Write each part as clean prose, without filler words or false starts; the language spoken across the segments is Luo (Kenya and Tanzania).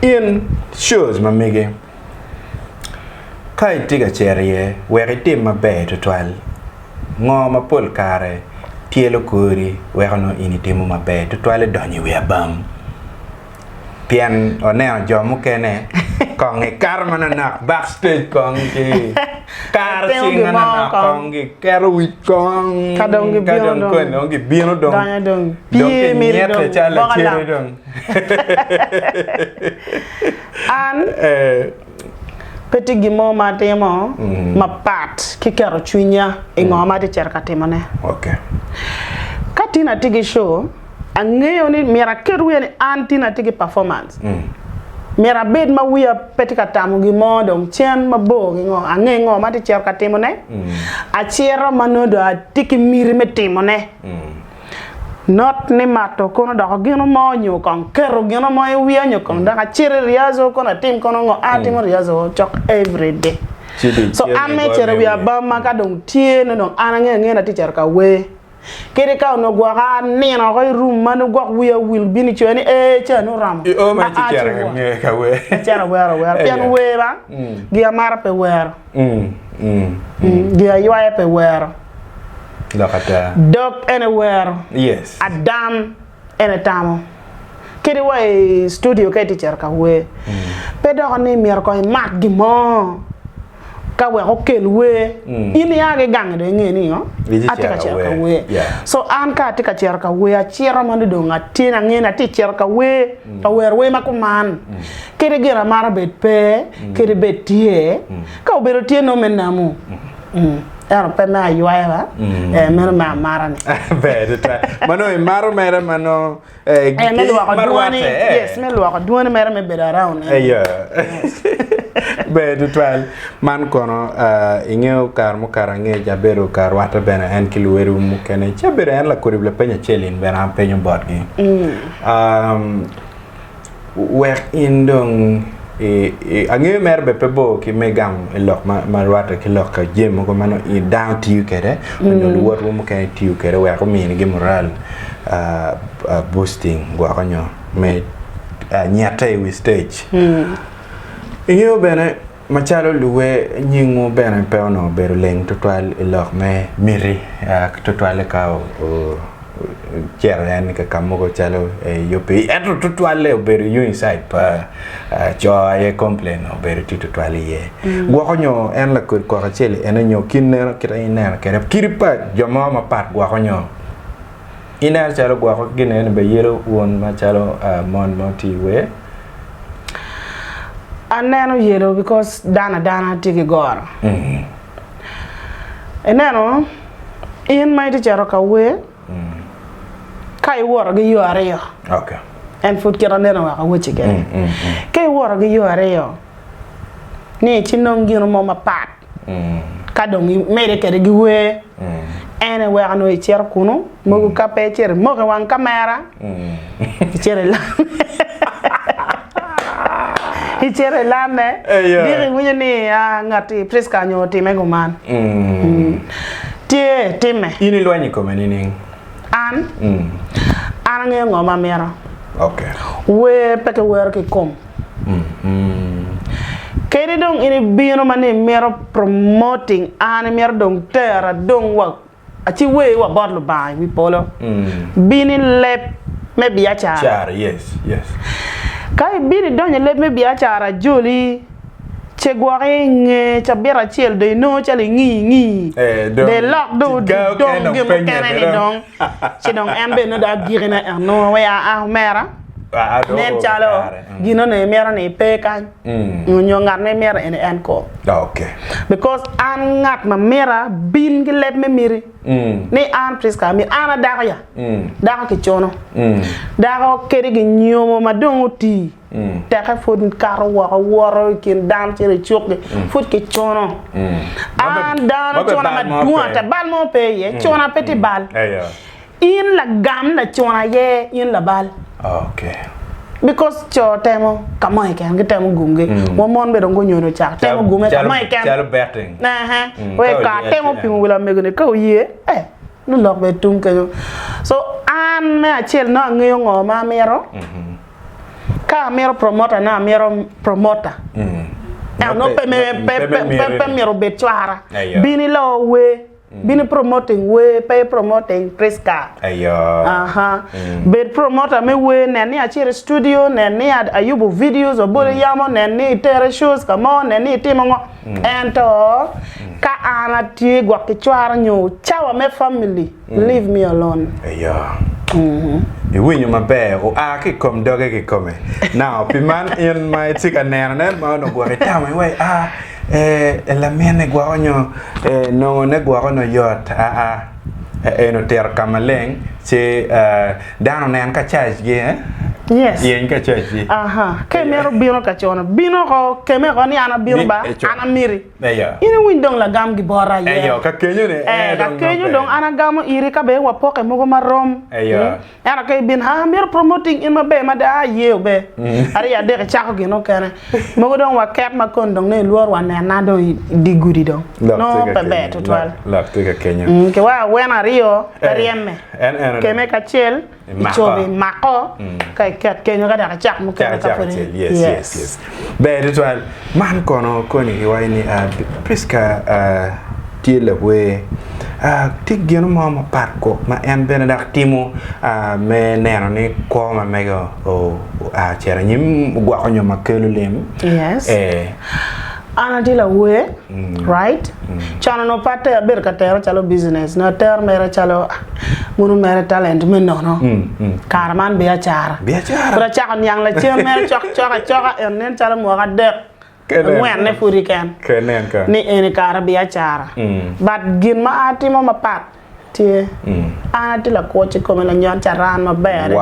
in shows ma mege kai tiga cherie weri tim ma be to twal ngo ma pol kare tielo kuri werano ini timu ma be to twal donyi we bam pian one jomu kene kong karma na backstage kong ki kar singa na kong ki kerwi kong kadong ki bieno dong pie mi dong chala chere dong an petit gimo ma temo ma pat ki kero chunya e ngoma de cerka temane okay katina tigi show angeyo ni mira kerwe ni antina tigi performance mera bed ma wiya petika tamu gi modong chen ma bo gi ngo ange ngo ma ti cher ka timo ne a chero manodo a tiki miri me timo ne not ni mato kono da gino mo nyu kon kero gino mo wiya nyu kon da chere riazo kono tim kono ngo atimo riazo chok every day so ame chere wiya ba ma ka dong tie no anange nge na ti cher ka we kere ka no gwa ga ni no ko room man gwa wiya will bini chweni cha no ram o ma ti chere nge ka we chere we pian we ba gi amara pe we gi aywa pe we lokata dog anywhere yes adam anytime kere way studio ka ti cher ka we pe do ni mier ko mat gi mo ka we ko kelwe ini yage gang de ngeni no atika cher ka we so an ka atika cher ka we a cher man do ngatina ngena ti cher ka we ta wer we makuman kere gira mara bet pe kere betie ka obero tie no menamu era pe na yuaiva meno ma mara ni bede ta mano e maro mera mano me lo ko duani yes me lo ko duani mera me beda around bede twal man kono ingeo kar mo karange jabero kar wata bena en kilweru mu kene jabero en la korible penya chelin bena penyo bodgi wer indong ange merbe pebo ki megam elok ma wata ki lok ka jem ko mano I down tiu kere no luot mo ka tiu kere wer ko min gi moral boosting gwa kanyo me nyata we stage iyo bene machalo luwe nyingu bene pe ono beru leng total elok me miri total ka Keren ka kamogo chalo yope etro tutwale oberu you inside pa joy complain oberu tutwale ye gwakonyo en la ko chele en nyo kinner kita iner kerep kiripa jomo ma pat gwakonyo iner chalo gwako gine en be yero won ma chalo mon moti we aneno yero because dana tigi gor eneno in my teacher ka we kai wor gi yo areyo okay en fut kera neno wa wuchi ke kai wor gi yo areyo ni chinom gino mo ma pat ka dong mere kere gi we ene we ano e cher kuno mo ka pe cher mo ka wan kamera cher la cher la ne diri munye ni ngati Prischa nyo time go man tie time ini lwanyi ko menini an nge ngoma mera okay we peke wer ki kom kede dong ini bino mane mera promoting an mera dong tera dong wa achi we wa bodlo bai we polo bini lep me biya chara yes kai bini dong lep me biya chara joli chegware nge chabera chiel de no chali ngi de lock do dong gem kenani dong ci dong embe no da girina no we a mera nen chalo gino ne mera ne pe kan nyo ngat ne mera en ko okay because an ngat ma mera bin gi leb me miri ni an Prischa mi ana da ya da ki chono da ko keri gi nyomo ma dong ti taka fodin karo woro kin dam ci chokki fot ki chono an dan chona ma duata bal mo pe ye chona petit bal in la gam la chona ye in la bal okay because cho temo kamoy ken gi temo gumge mo mon be don go nyono cha temo gume kamoy ken chalo betting we ka temo pin wala megone ka ye no lok be tum ke so an me achel no ngeyo ngoma mero ka mero promoter na mero promoter no pe mero betwara bini lo we bini promoting we pay promoting Prischa bet promoter me we nani a studio nani ayubu videos or bole yamo nani tere shows come on nani timongo ento ka ana ti gwa kichwara nyu chawa me family leave me alone you win my bear or I come dog come now piman in my chicken nana ma no go tell me way la mene guaronyo no ne guarono yot no ter kamaleng che dano ne an ka charge ge yes yen ka charge ke mero bino ka chona bino ko ke me ko ni ana bino ba ana miri ina windong la gam gi bora ye ka kenyo ne ka kenyo dong ana gam iri ka be wa poke mo ma rom ana kay bin mero promoting in ma be ma da ye be ari ya de cha ko gi no kene mo dong wa kep ma kon dong ne luor wa ne na do di gudi dong no pe be to twal la te ka kenyo ke wa wena rio riemme ke me ka chel ichobe mako kay ket kenyo ka da chak mo ka fere yes be to twal man kono koni wa ni Prischa tiele we tigeno mama parko ma en benedak timo me neno ni ko ma mego chera nyim gwa ko nyoma kelu lem yes ana dila we right chana no parte ber ka ter chalo business na ter mera chalo munu mera talent men no karman be achara pra chaka nyang la chen mera chok en nen chalo mo ga de ngwen ne furi ken kenen ka ni ene kara be achara but gin ma atimo ma pat tie ana dila ko chi ko la nyon charan ma bere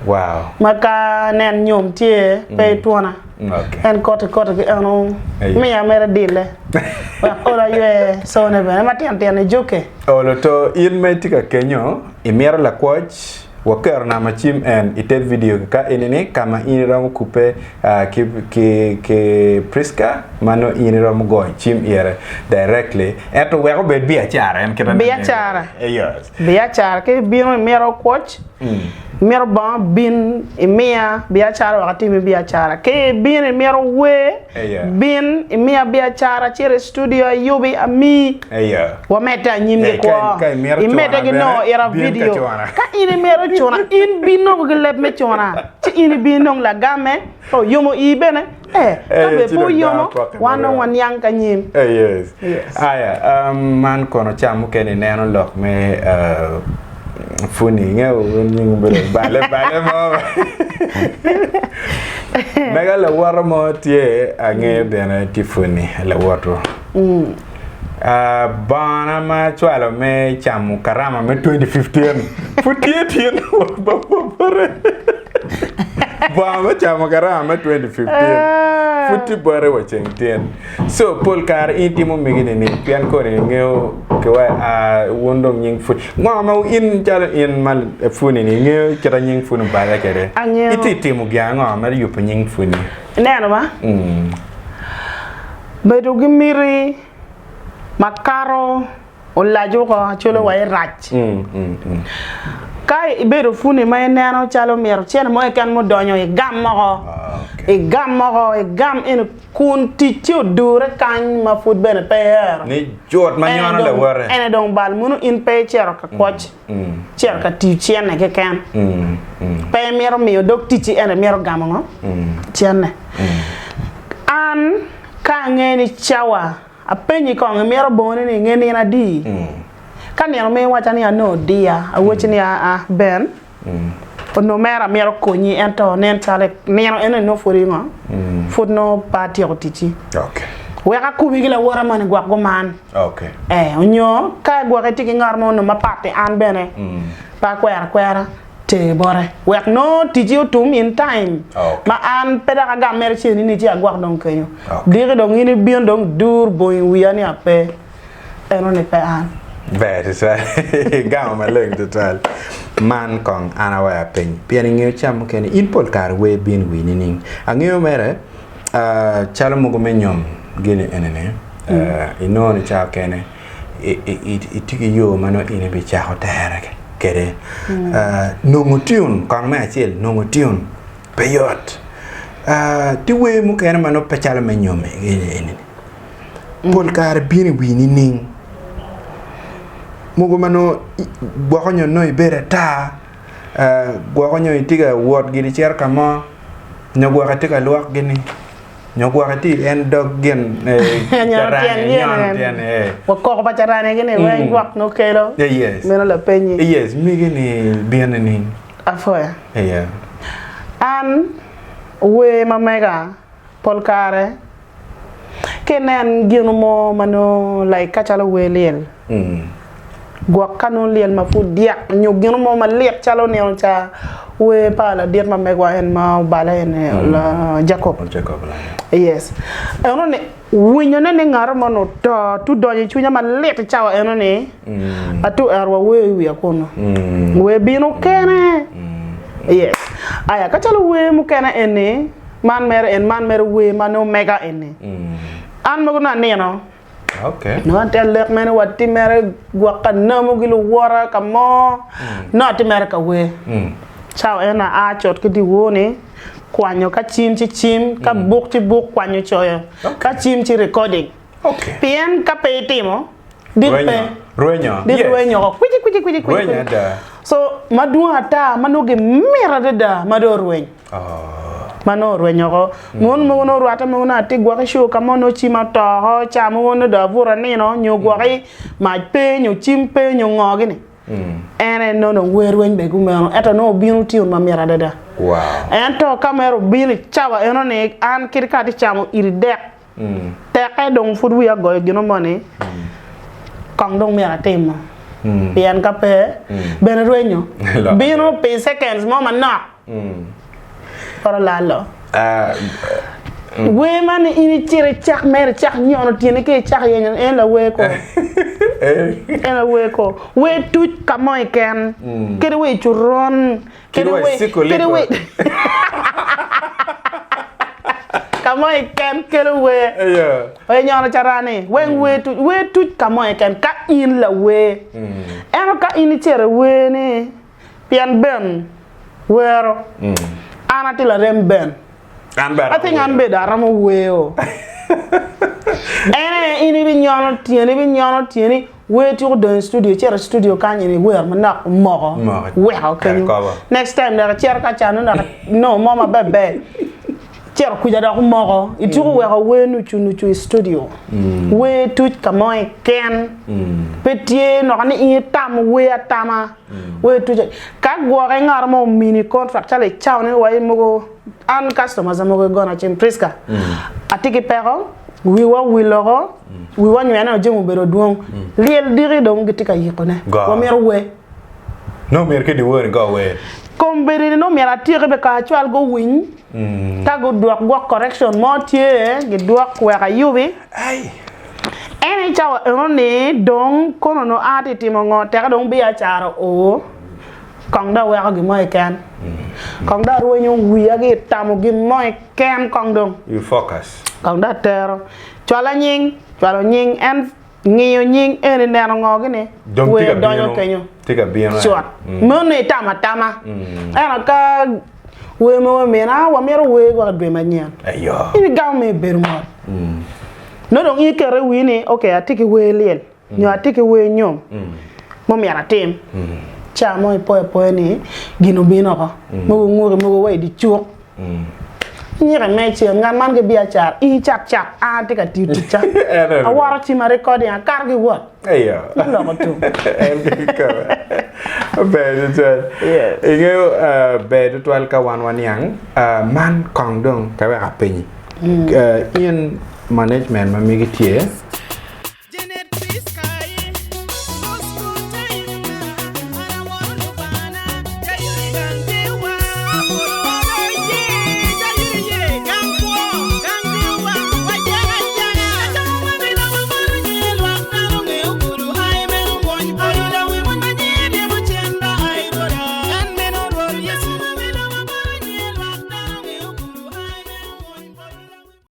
wow maka nen nyom tie pe tuona en kote ke eno mi ya mera dile ora yue so ne bene ma tian joke olo to in metika kenyo imera la coach waker na machim en ite video ka enene kama iniram coupe ke Prischa mano iniram go chim ere directly eto wego be bi achara en ke bi achara yes bi achara ke bino mero coach mero ba bin emia bi achara wakati mi bi achara ke bin mero we bin emia bi achara chere studio yubi ami wa meta nyimbe ko imeta gino era video ka ini mero chona in bino go leb me chona ci ini bino la game to yomo ibene tabe fu yomo wano wan yanka nyim yes aya man kono chamu kene neno lok me funi ngeu nying bale mo mega la waro mo tie ange bena tifuni la wato bana ma chwalo me chamu karama me 2015 futie tien ba ma chamu karama 2015 futi bare wa chengtien so pol kar intimo megine ni pian ko ne ngeo ke wa wondo nying fut ngama in jara in mal funi ni ngeo kira nying funu bare kere ititimu gya ngama yupo nying funi neno ba bedo gimiri makaro olajo ko cholo wa rach kai bedo funi mai neno chalo mero chen mo kan mo donyo e gam mo e gam en kun ti dure kan ma fut bene per ni jot ma nyono le wore ene don bal munu in pe chero ka coach cher ka ti chen ne ke kan pe mero mi dok ti ene mero gam ngo chen ne an ka ngeni chawa apenyi ko mero bone ni ngeni na di kan yano me wacha ni no dia awochi ni ben no mera mero konyi ento nen tale neno ene no foringo fut no party otiti okay we ka kubi gila wora man gwa go man okay onyo ka gwa ka tiki ngarmo no ma party an bene pa kwera te bore we no tiji utum in time ma an peda ka ga mer cheni ni ti agwa don kenyo dire don ini bion don dur boy wi ani ape eno ne pe an very so gam ma leng total man kong ana wa pen pian ngeu cham ken in pol kar we bin wi ni angeu mere chalo mo go menyom gene enene ino ni cha kene itiki yo mano ine bi cha hotere kere nongutiun kang ma chel nongutiun peyot ti we mu kene mano pechala menyome ini pol kar bini wini ning mugo mano gwakonyo no ibere ta gwakonyo itiga wot gidi cher kama nyogwa tika luak gini nyogwa ti en dog gen nyan wakko pacarane gini wen gwak no kelo yes meno la penyi yes mi gini bien ning afoya yeah an we mamega polkare kenen ginu mo mano like kachala we lel gwak kanu lel ma fu diak nyu ginu mo ma lek chalo ne on cha we pala diet ma megwa en ma bala en la Jacob la yes eno ne winyo ne ngaro mono to tu donye chunya ma lek chawa eno ne atu arwa we akono we binu kene yes aya kachalo we mu kene ene man mer we mano mega ene an mo na neno okay no tel lek men watti mer gwaka namu gilu wora kamo no ti mer ka we chao ena a chot ki di woni kwanyo ka chim ka buk ti buk kwanyo choyo ka chim chi recording okay pien ka pe timo ruenyo kwiji ruenyo da so madu ata manoge mera da mado ruenyo mano ruenyo ko mon mo no ruata mo na ti gwa show ka mo no chima to ho cha mo no da vura ni no nyu gwa ma pe nyu chim pe nyu ngogi ni ene no werwen be gumeno eto no binu ti ma mera da wow ento kamero binu chawa eno ne an kirka ti chamo iri dek te ka dong fudu ya go gino mone kang dong mera tema pian ka pe ben ruenyo binu pe seconds mo manok para lalo we man ini chire chak mer chak nyono tiene ke chak yen en la we ko en la we ko we tut kamoy ken kede we churon kede we kamoy ken kede we we nyono charane we tut kamoy ken ka in la we en ka ini chire we ne pian ben wero anati la remben I think I'm better. I'm away. And in even yon tieni, wait to the studio, chair studio can anywhere, but not more. Well, can you next time there a chair catch no mama bebe. Chair could have more. It took away to studio. Wait to come on, can Petit no any tam way at Tama. Wait to can't go armo mini contract, Charlie Chow, why mogo. An customers are gonna Jenneth Prischa. I take a pair. We logo. We want you and Jim Bero doing. Real dear don't get a yipone. Go mere way. No mere the word go away. Come very no mere a tear because I'll go win. Tago do work correction more tear, get work where you be. Aye. Any chow only don't kono no art timongo, take don't be a charo o. Kong da wea gi moy ken kong da ro nyu wi agi tamu gi moy ken kong dong you focus kong da tero chwalo nying en ngiyo nying en ne ngo gi ne we donyo kenyo tika bien short mo ne tama en ka we mo me na wa mero we go be manyan ayo ibi gaw me bermo no dong i kere wi ni okay atiki we lel nyo atiki we nyom mo mi ara tim cha moy poe ni gino bino ko mo ngure mo way di chuok ni re me che ngan man ge bia char I chak a ti ka ti cha a wara ti ma record ya kar gi what ayo lo ko tu en ko be je inge be to al ka wan yang man kong dong ka wa pin in management ma mi gi tie